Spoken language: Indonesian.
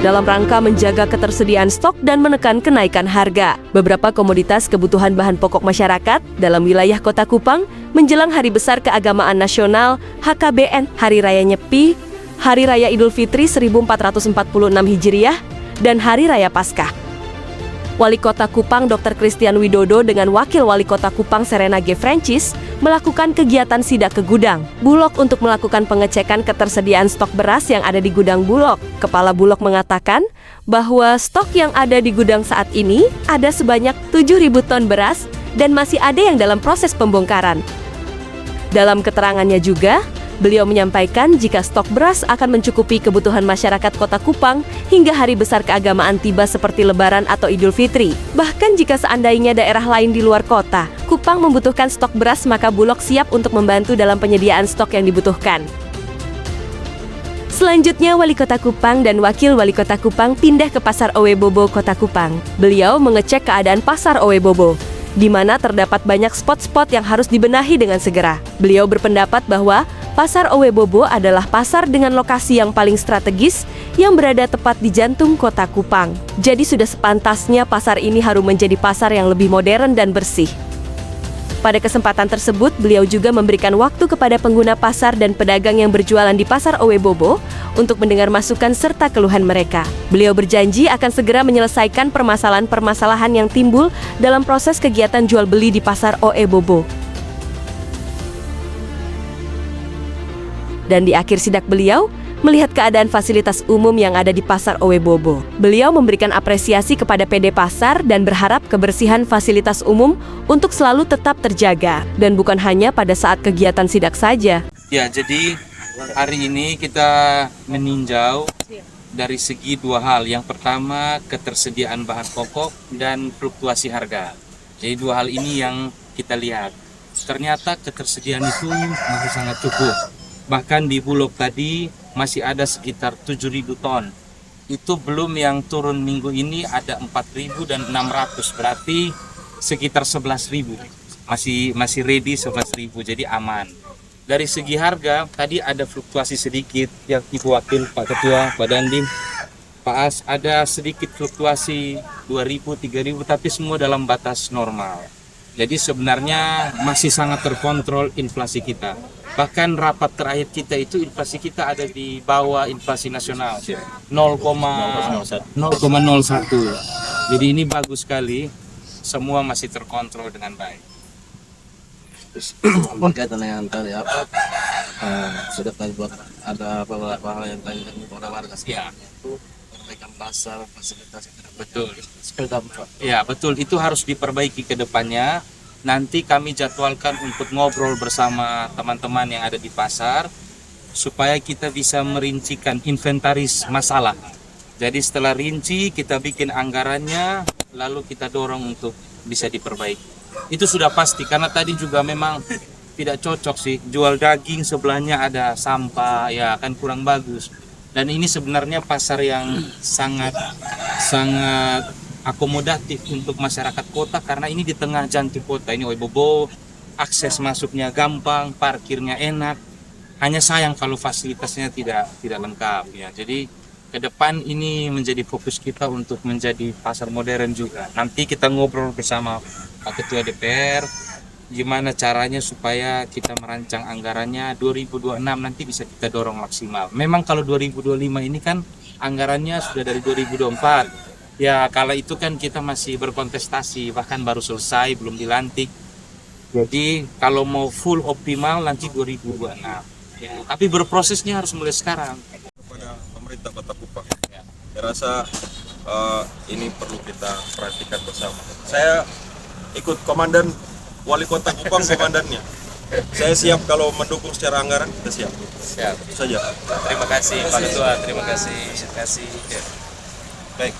dalam rangka menjaga ketersediaan stok dan menekan kenaikan harga. Beberapa komoditas kebutuhan bahan pokok masyarakat dalam wilayah Kota Kupang menjelang Hari Besar Keagamaan Nasional HKBN, Hari Raya Nyepi, Hari Raya Idul Fitri 1446 Hijriah, dan Hari Raya Paskah. Wali Kota Kupang Dr. Christian Widodo dengan Wakil Wali Kota Kupang Serena G. Francis melakukan kegiatan sidak ke gudang Bulog untuk melakukan pengecekan ketersediaan stok beras yang ada di gudang Bulog. Kepala Bulog mengatakan bahwa stok yang ada di gudang saat ini ada sebanyak 7.000 ton beras dan masih ada yang dalam proses pembongkaran. Dalam keterangannya juga, beliau menyampaikan jika stok beras akan mencukupi kebutuhan masyarakat Kota Kupang hingga hari besar keagamaan tiba seperti Lebaran atau Idul Fitri. Bahkan jika seandainya daerah lain di luar kota, Kupang membutuhkan stok beras, maka Bulog siap untuk membantu dalam penyediaan stok yang dibutuhkan. Selanjutnya, Wali Kota Kupang dan Wakil Wali Kota Kupang pindah ke Pasar Owebobo, Kota Kupang. Beliau mengecek keadaan Pasar Owebobo, di mana terdapat banyak spot-spot yang harus dibenahi dengan segera. Beliau berpendapat bahwa Pasar Owebobo adalah pasar dengan lokasi yang paling strategis yang berada tepat di jantung Kota Kupang. Jadi sudah sepantasnya pasar ini harus menjadi pasar yang lebih modern dan bersih. Pada kesempatan tersebut, beliau juga memberikan waktu kepada pengguna pasar dan pedagang yang berjualan di Pasar Owebobo untuk mendengar masukan serta keluhan mereka. Beliau berjanji akan segera menyelesaikan permasalahan-permasalahan yang timbul dalam proses kegiatan jual beli di Pasar Owebobo. Dan di akhir sidak beliau, melihat keadaan fasilitas umum yang ada di Pasar Owebobo. Beliau memberikan apresiasi kepada PD Pasar dan berharap kebersihan fasilitas umum untuk selalu tetap terjaga. Dan bukan hanya pada saat kegiatan sidak saja. Ya, jadi hari ini kita meninjau dari segi dua hal. Yang pertama, ketersediaan bahan pokok dan fluktuasi harga. Jadi dua hal ini yang kita lihat. Ternyata ketersediaan itu masih sangat cukup. Bahkan di Bulog tadi masih ada sekitar 7.000 ton. Itu belum yang turun minggu ini ada 4.000 dan 600, berarti sekitar 11.000. Masih ready 11.000, jadi aman. Dari segi harga tadi ada fluktuasi sedikit, yang Ibu Wakil, Pak Ketua, Pak Dandim, Pak As, ada sedikit fluktuasi 2.000, 3.000, tapi semua dalam batas normal. Jadi sebenarnya masih sangat terkontrol inflasi kita. Bahkan rapat terakhir kita itu inflasi kita ada di bawah inflasi nasional 0,01. Jadi ini bagus sekali, semua masih terkontrol dengan baik. Berkaitan dengan tadi apa sudah tadi buat ada beberapa hal yang tadi kepada warga sekitar itu perbaikan pasar, fasilitas yang tidak Betul. sepeda. Ya betul, itu harus diperbaiki ke depannya. Nanti kami jadwalkan untuk ngobrol bersama teman-teman yang ada di pasar supaya kita bisa merincikan inventaris masalah. Jadi setelah rinci kita bikin anggarannya, lalu kita dorong untuk bisa diperbaiki. Itu sudah pasti, karena tadi juga memang tidak cocok sih, jual daging sebelahnya ada sampah, ya kan kurang bagus. Dan ini sebenarnya pasar yang sangat akomodatif untuk masyarakat kota, karena ini di tengah jantung kota. Ini Owebobo, akses masuknya gampang, parkirnya enak. Hanya sayang kalau fasilitasnya tidak lengkap ya. Jadi ke depan ini menjadi fokus kita untuk menjadi pasar modern juga. Nanti kita ngobrol bersama Pak Ketua DPR gimana caranya supaya kita merancang anggarannya 2026 nanti bisa kita dorong maksimal. Memang kalau 2025 ini kan anggarannya sudah dari 2024. Ya kala itu kan kita masih berkontestasi, bahkan baru selesai, belum dilantik. Jadi kalau mau full optimal nanti 2026. Ya, tapi berprosesnya harus mulai sekarang. Kepada pemerintah Kota Kupang, saya rasa ini perlu kita perhatikan bersama. Saya ikut komandan Wali Kota Kupang, komandannya. Saya siap kalau mendukung secara anggaran, kita siap. Siap. Itu saja. Terima kasih Pak Ketua, terima kasih. Baik.